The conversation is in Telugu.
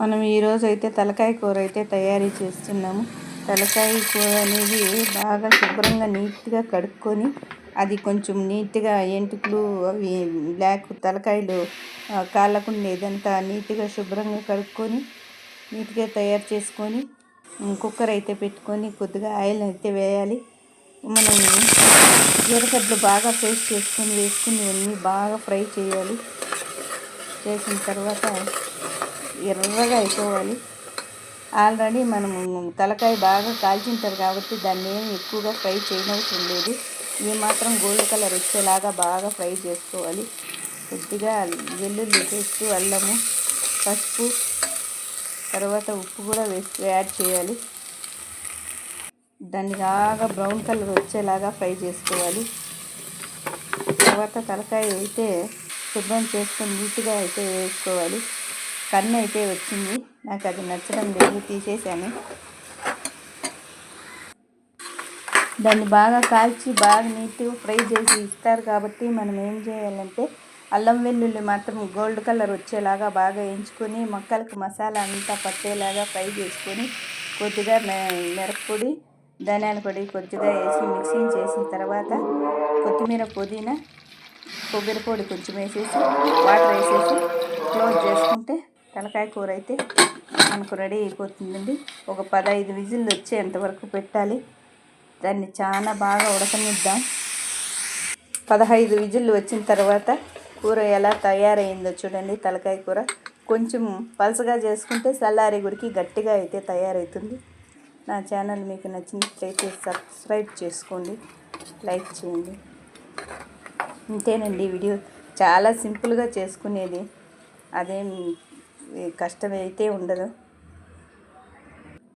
మనం ఈరోజు అయితే తలకాయ కూర అయితే తయారీ చేస్తున్నాము. తలకాయ కూర అనేది బాగా శుభ్రంగా నీట్గా కడుక్కొని అది కొంచెం నీట్గా ఎంటుకలు అవి బ్లాక్ తలకాయలు కాలకుండా ఇదంతా నీట్గా శుభ్రంగా కడుక్కొని నీట్గా తయారు చేసుకొని కుక్కర్ అయితే పెట్టుకొని కొద్దిగా ఆయిల్ అయితే వేయాలి. మనం ఎర్రగడ్డలు బాగా పేస్ట్ వేసుకొని అన్నీ బాగా ఫ్రై చేయాలి. చేసిన తర్వాత ఎర్రగా అయిపోవాలి. ఆల్రెడీ మనము తలకాయ బాగా కాల్చింటారు కాబట్టి దాన్ని ఏమి ఎక్కువగా ఫ్రై చేయనవసరం లేదు. ఇవి మాత్రం గోల్డ్ కలర్ వచ్చేలాగా బాగా ఫ్రై చేసుకోవాలి. కొద్దిగా వెల్లుల్లి పేస్ట్, అల్లము, పసుపు, తర్వాత ఉప్పు కూడా యాడ్ చేయాలి. దాన్ని బాగా బ్రౌన్ కలర్ వచ్చేలాగా ఫ్రై చేసుకోవాలి. తర్వాత తలకాయ అయితే శుభ్రం చేసుకొని నీట్గా అయితే వేసుకోవాలి. కన్ను అయితే వచ్చింది, నాకు అది నచ్చడం లేదు, తీసేసాను. దాన్ని బాగా కాల్చి బాగా నీట్గా ఫ్రై చేసి ఇస్తారు కాబట్టి మనం ఏం చేయాలంటే అల్లం వెల్లుల్లి మాత్రం గోల్డ్ కలర్ వచ్చేలాగా బాగా వేయించుకొని మొక్కలకు మసాలా అంతా పట్టేలాగా ఫ్రై చేసుకొని కొద్దిగా మిరప్పొడి, ధనియాల పొడి కొద్దిగా వేసి మిక్సింగ్ చేసిన తర్వాత కొత్తిమీర, పుదీనా, కొబ్బరి పొడి కొంచెం వేసేసి వాటర్ వేసేసి క్లోజ్ చేసుకుంటే తలకాయ కూర అయితే మనకు రెడీ అయిపోతుందండి. ఒక 15 విజిల్లు వచ్చేంతవరకు పెట్టాలి. దాన్ని చాలా బాగా ఉడకనిద్దాం. 15 విజిల్లు వచ్చిన తర్వాత కూర ఎలా తయారైందో చూడండి. తలకాయ కూర కొంచెం పలసగా చేసుకుంటే చల్లారి గురికి గట్టిగా అయితే తయారవుతుంది. నా ఛానల్ మీకు నచ్చినట్లయితే సబ్స్క్రైబ్ చేసుకోండి, లైక్ చేయండి. ఇంతేనండి వీడియో. చాలా సింపుల్గా చేసుకునేది, అదేం కష్టమైతే ఉండదు.